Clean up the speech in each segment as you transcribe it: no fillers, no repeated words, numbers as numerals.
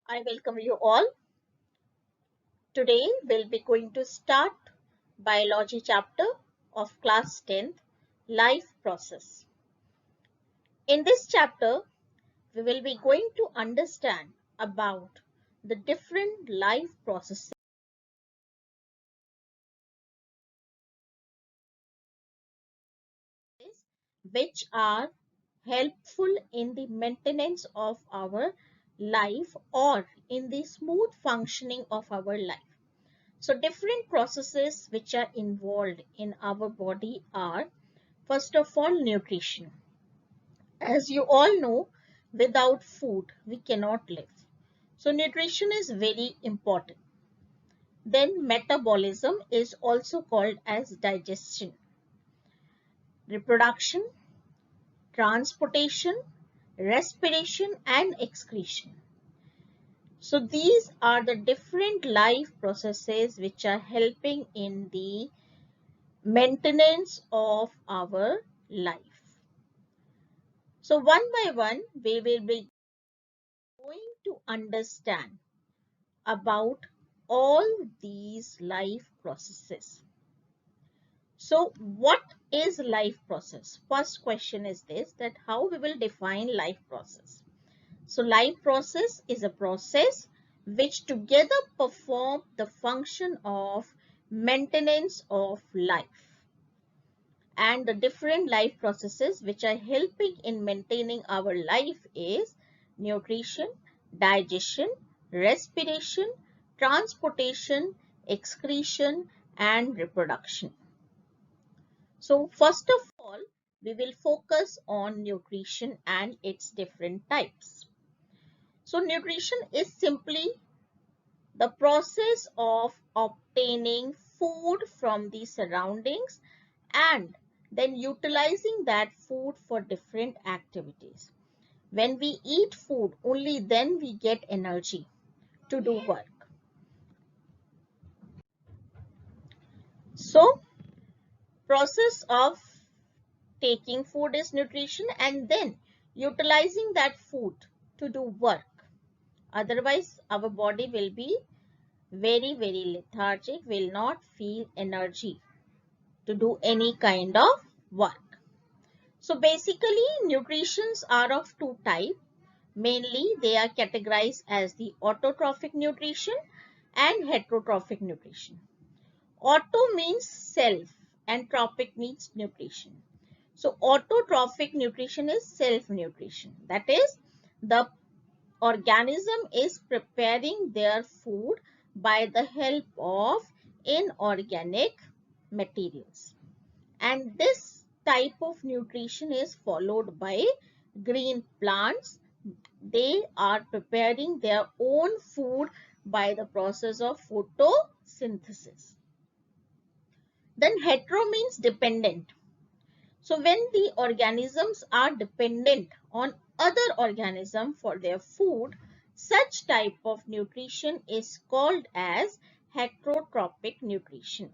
I welcome you all. Today we'll be going to start biology chapter of class 10th, life process. In this chapter, we will be going to understand about the different life processes which are helpful in the maintenance of our life or in the smooth functioning of our life. So different processes which are involved in our body are, first of all, nutrition. As you all know, without food we cannot live. So nutrition is very important. Then metabolism is also called as digestion. Reproduction, transportation, respiration and excretion. So these are the different life processes which are helping in the maintenance of our life. So one by one, we will be going to understand about all these life processes. So what is life process? First question is this, that how we will define life process. So life process is a process which together perform the function of maintenance of life. And the different life processes which are helping in maintaining our life is nutrition, digestion, respiration, transportation, excretion and reproduction. So first of all, we will focus on nutrition and its different types. So nutrition is simply the process of obtaining food from the surroundings and then utilizing that food for different activities. When we eat food, only then we get energy to do work. So, process of taking food is nutrition and then utilizing that food to do work. Otherwise, our body will be very lethargic, will not feel energy to do any kind of work. So basically, nutritions are of two types. Mainly, they are categorized as the autotrophic nutrition and heterotrophic nutrition. Auto means self and trophic means nutrition. So autotrophic nutrition is self-nutrition. That is, the organism is preparing their food by the help of inorganic materials. And this type of nutrition is followed by green plants. They are preparing their own food by the process of photosynthesis. Then hetero means dependent. So when the organisms are dependent on other organisms for their food, such type of nutrition is called as heterotrophic nutrition.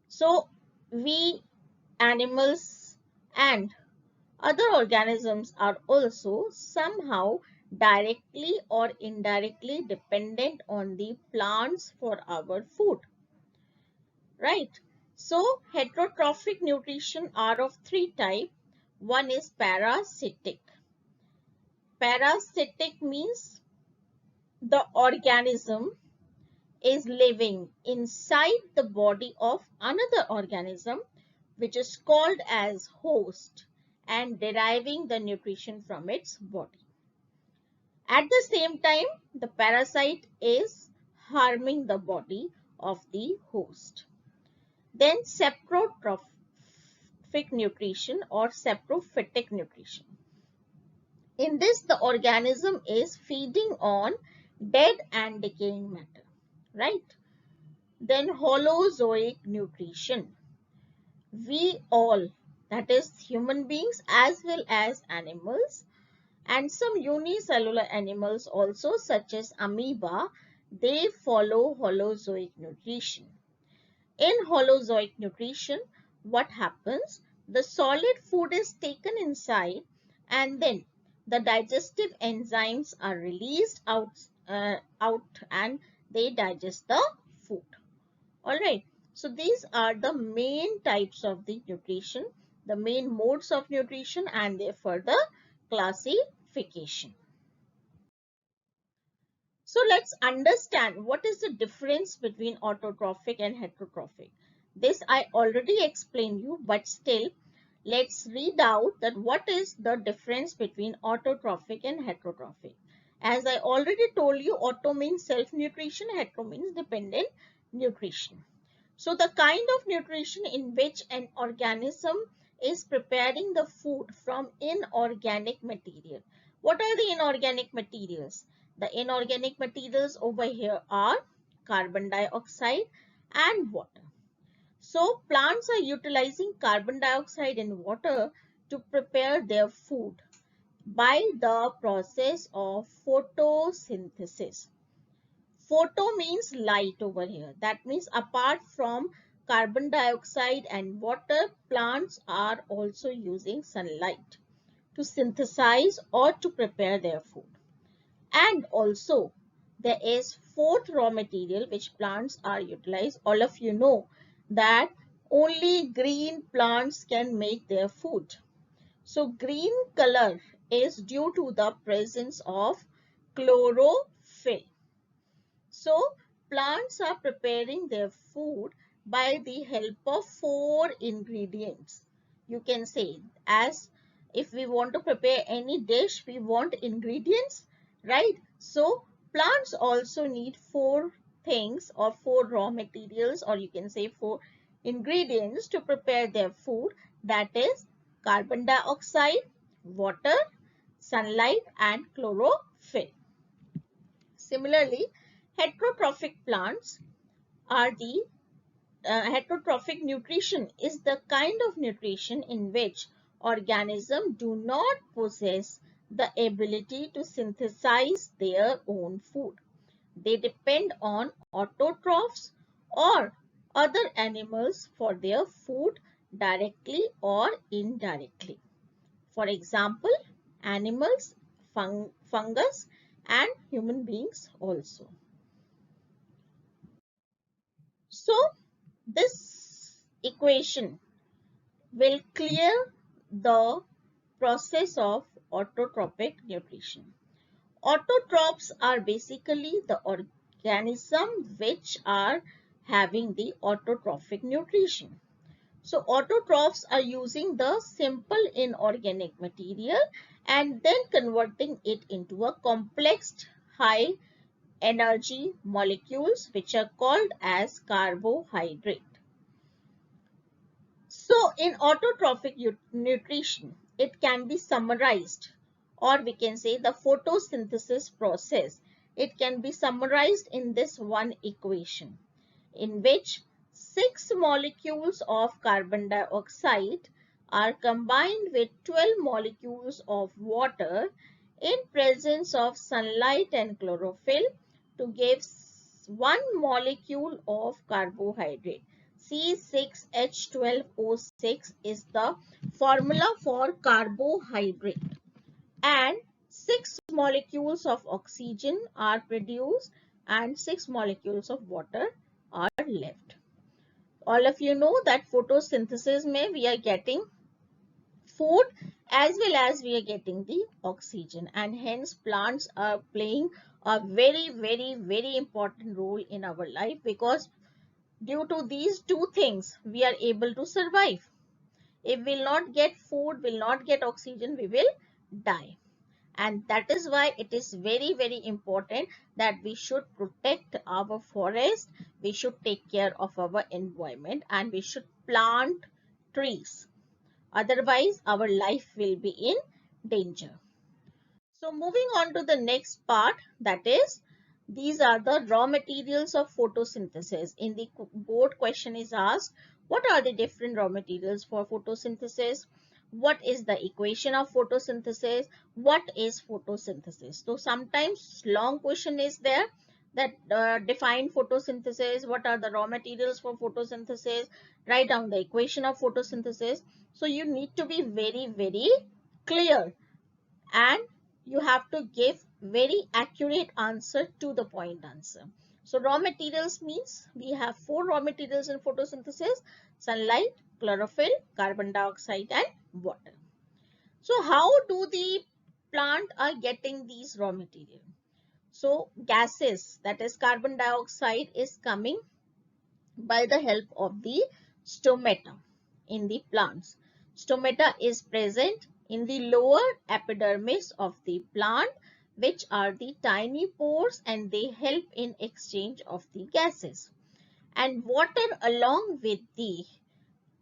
So we animals and other organisms are also somehow directly or indirectly dependent on the plants for our food, right? So heterotrophic nutrition are of three types. One is parasitic. Parasitic means the organism is living inside the body of another organism which is called as host and deriving the nutrition from its body. At the same time, the parasite is harming the body of the host. Then saprotrophic nutrition or saprophytic nutrition. In this, the organism is feeding on dead and decaying matter, right? Then holozoic nutrition. We all, that is human beings as well as animals and some unicellular animals also such as amoeba, they follow holozoic nutrition. In holozoic nutrition, what happens? The solid food is taken inside and then the digestive enzymes are released out out and they digest the food. All right. So these are the main types of the nutrition, the main modes of nutrition and their further classification. So let's understand what is the difference between autotrophic and heterotrophic. This I already explained you, but still let's read out that what is the difference between autotrophic and heterotrophic. As I already told you, auto means self-nutrition, hetero means dependent nutrition. So the kind of nutrition in which an organism is preparing the food from inorganic material. What are the inorganic materials? The inorganic materials over here are carbon dioxide and water. So plants are utilizing carbon dioxide and water to prepare their food by the process of photosynthesis. Photo means light over here. That means apart from carbon dioxide and water, plants are also using sunlight to synthesize or to prepare their food. And also there is fourth raw material which plants are utilized. All of you know that only green plants can make their food. So green color is due to the presence of chlorophyll. So plants are preparing their food by the help of four ingredients. You can say, as if we want to prepare any dish, we want ingredients, right? So plants also need four things or four raw materials, or you can say four ingredients to prepare their food. That is carbon dioxide, water, sunlight and chlorophyll. Similarly, heterotrophic plants are the heterotrophic nutrition is the kind of nutrition in which organisms do not possess the ability to synthesize their own food. They depend on autotrophs or other animals for their food directly or indirectly. For example, animals, fungus and human beings also. So this equation will clear the process of autotrophic nutrition. Autotrophs are basically the organism which are having the autotrophic nutrition. So autotrophs are using the simple inorganic material and then converting it into a complex high energy molecules which are called as carbohydrate. So in autotrophic nutrition, it can be summarized, or we can say the photosynthesis process. It can be summarized in this one equation in which 6 molecules of carbon dioxide are combined with 12 molecules of water in presence of sunlight and chlorophyll to give 1 molecule of carbohydrate. C6H12O6 is the formula for carbohydrate, and 6 molecules of oxygen are produced and 6 molecules of water are left. All of you know that photosynthesis mein we are getting food as well as we are getting the oxygen, and hence plants are playing a very important role in our life, because due to these two things we are able to survive. If we will not get food, will not get oxygen, we will die. And that is why it is very important that we should protect our forest, we should take care of our environment, and we should plant trees. Otherwise our life will be in danger. So moving on to the next part, that is, these are the raw materials of photosynthesis. In the board question is asked, what are the different raw materials for photosynthesis? What is the equation of photosynthesis? What is photosynthesis? So sometimes long question is there that define photosynthesis, what are the raw materials for photosynthesis, write down the equation of photosynthesis. So you need to be very clear, and you have to give very accurate answer, to the point answer. So raw materials means we have 4 raw materials in photosynthesis: sunlight, chlorophyll, carbon dioxide and water. So how do the plant are getting these raw material? So gases, that is carbon dioxide, is coming by the help of the stomata in the plants. Stomata is present in the lower epidermis of the plant, which are the tiny pores, and they help in exchange of the gases. And water along with the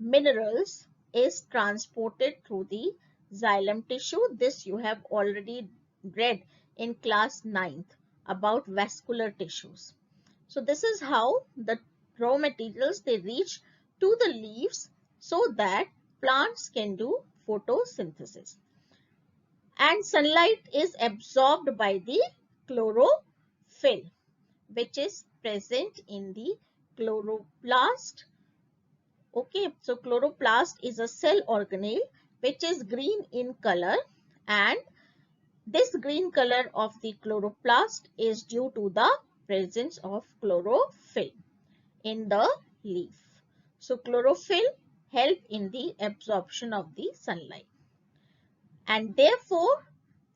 minerals is transported through the xylem tissue. This you have already read in class 9th about vascular tissues. So this is how the raw materials they reach to the leaves so that plants can do photosynthesis. And sunlight is absorbed by the chlorophyll, which is present in the chloroplast. Okay, so chloroplast is a cell organelle which is green in color, and this green color of the chloroplast is due to the presence of chlorophyll in the leaf. So chlorophyll help in the absorption of the sunlight. And therefore,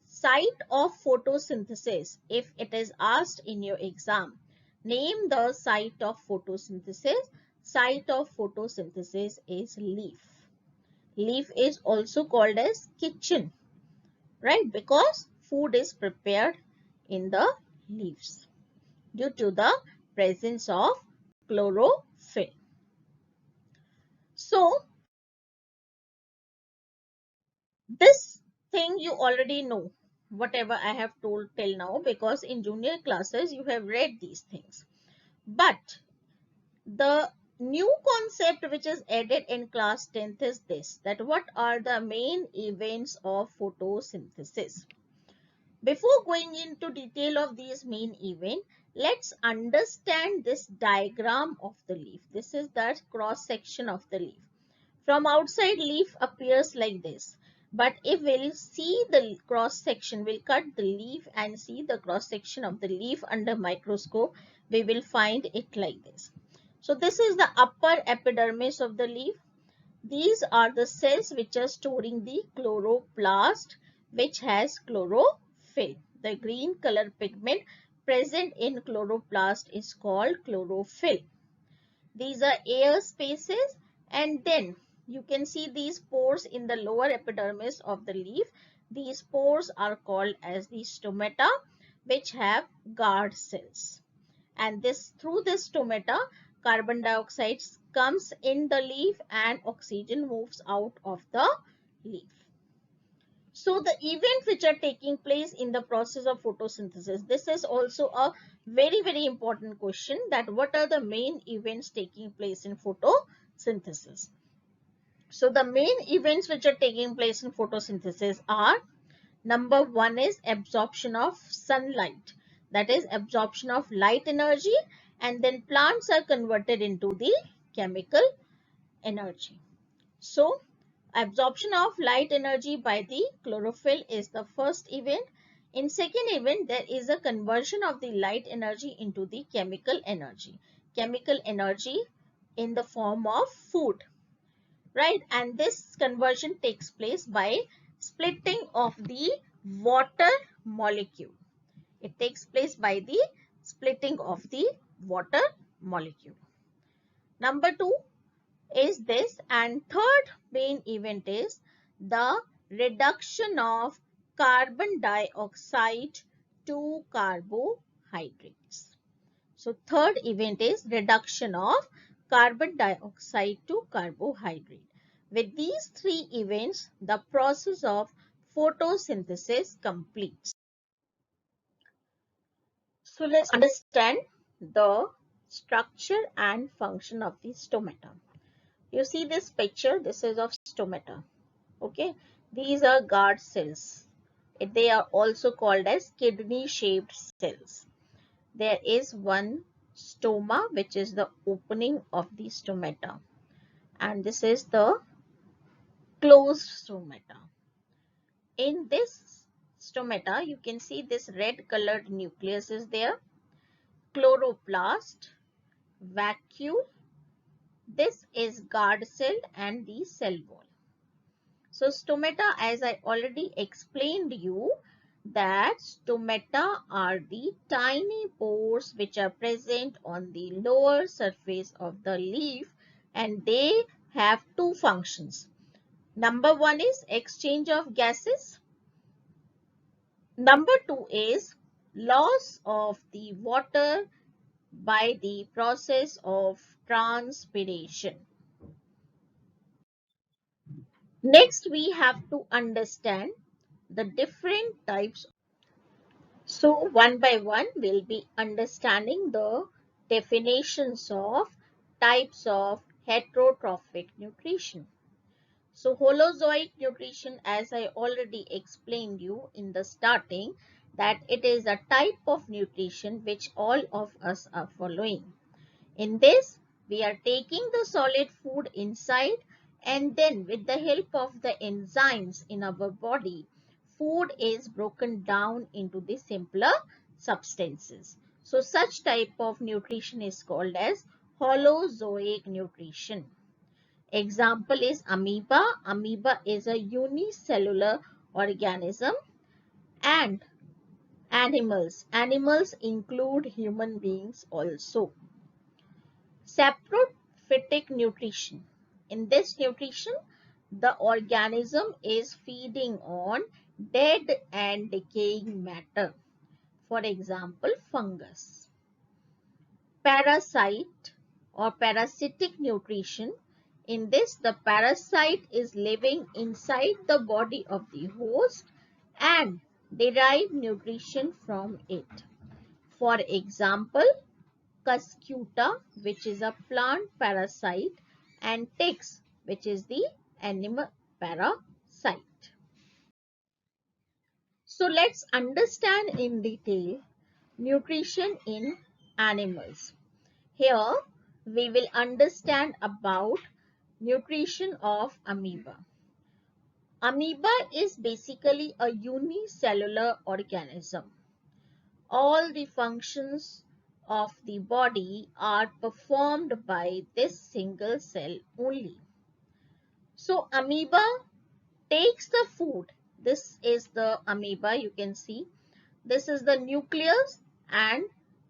site of photosynthesis, if it is asked in your exam, name the site of photosynthesis. Site of photosynthesis is leaf. Leaf is also called as kitchen, right? Because food is prepared in the leaves due to the presence of chlorophyll. So this thing you already know, whatever I have told till now, because in junior classes you have read these things. But the new concept which is added in class 10th is this, that what are the main events of photosynthesis. Before going into detail of these main events, let's understand this diagram of the leaf. This is the cross section of the leaf. From outside, leaf appears like this. But if we'll see the cross section, we'll cut the leaf and see the cross section of the leaf under microscope, we will find it like this. So this is the upper epidermis of the leaf. These are the cells which are storing the chloroplast, which has chlorophyll. The green color pigment present in chloroplast is called chlorophyll. These are air spaces, and then you can see these pores in the lower epidermis of the leaf. These pores are called as the stomata, which have guard cells. And this through this stomata, carbon dioxide comes in the leaf and oxygen moves out of the leaf. So the events which are taking place in the process of photosynthesis, this is also a very important question, that what are the main events taking place in photosynthesis. So the main events which are taking place in photosynthesis are, number 1 is absorption of sunlight, that is absorption of light energy, and then plants are converted into the chemical energy. So absorption of light energy by the chlorophyll is the first event. In second event, there is a conversion of the light energy into the chemical energy. Chemical energy in the form of food, right? And this conversion takes place by splitting of the water molecule. It takes place by the splitting of the water molecule. Number 2 is this, and third main event is the reduction of carbon dioxide to carbohydrates. So third event is reduction of carbon dioxide to carbohydrate. With these 3 events, the process of photosynthesis completes. So let's understand the structure and function of the stomata. You see this picture, this is of stomata. Okay, these are guard cells. They are also called as kidney shaped cells. There is one stoma, which is the opening of the stomata, and this is the closed stomata. In this Stomata, you can see this red colored nucleus is there. Chloroplast, vacuole, this is guard cell and the cell wall. So stomata, as I already explained you, that stomata are the tiny pores which are present on the lower surface of the leaf, and they have two functions. Number one is exchange of gases. Number two is loss of the water by the process of transpiration. Next, we have to understand the different types. So, one by one, we'll be understanding the definitions of types of heterotrophic nutrition. So, holozoic nutrition, as I already explained you in the starting, that it is a type of nutrition which all of us are following. In this, we are taking the solid food inside, and then with the help of the enzymes in our body, food is broken down into the simpler substances. So such type of nutrition is called as holozoic nutrition. Example is amoeba. Amoeba is a unicellular organism, and animals. Animals include human beings also. Saprophytic nutrition. In this nutrition, the organism is feeding on dead and decaying matter. For example, fungus. Parasite or parasitic nutrition. In this, the parasite is living inside the body of the host and derive nutrition from it. For example, cuscuta, which is a plant parasite, and ticks, which is the animal parasite. So let's understand in detail nutrition in animals. Here we will understand about nutrition of amoeba. Amoeba is basically a unicellular organism. All the functions of the body are performed by this single cell only. So amoeba takes the food. This is the amoeba, you can see. This is the nucleus, and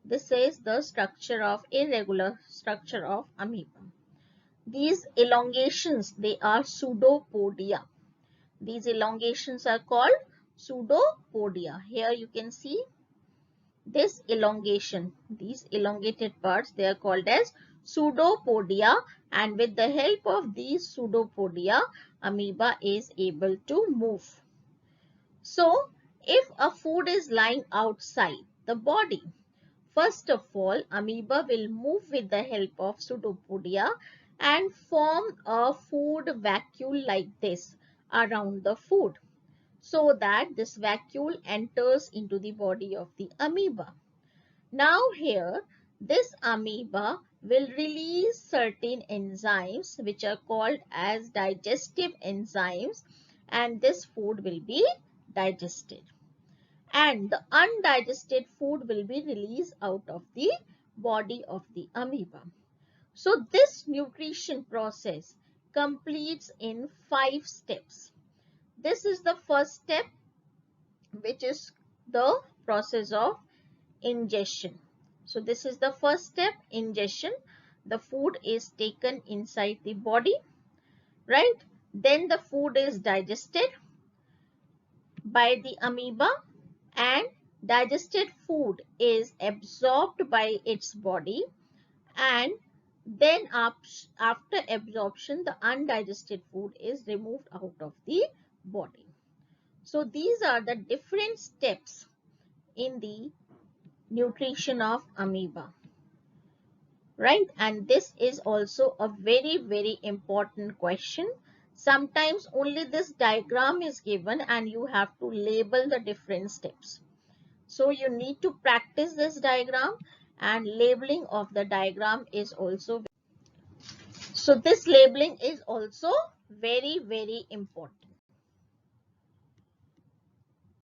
this is the structure of irregular structure of amoeba. These elongations, they are pseudopodia. These elongations are called pseudopodia. Here you can see this elongation, these elongated parts, they are called as pseudopodia, and with the help of these pseudopodia, amoeba is able to move. So, if a food is lying outside the body, first of all, amoeba will move with the help of pseudopodia and form a food vacuole like this around the food, so that this vacuole enters into the body of the amoeba. Now here, this amoeba will release certain enzymes which are called as digestive enzymes, and this food will be digested. And the undigested food will be released out of the body of the amoeba. So this nutrition process completes in 5 steps. This is the first step, which is the process of ingestion. So this is the first step, ingestion. The food is taken inside the body, right? Then the food is digested by the amoeba, and digested food is absorbed by its body, and then after absorption, the undigested food is removed out of the body. So these are the different steps in the nutrition of amoeba, right? And this is also a very important question. Sometimes only this diagram is given and you have to label the different steps. So you need to practice this diagram, and labeling of the diagram is also, so this labeling is also very important.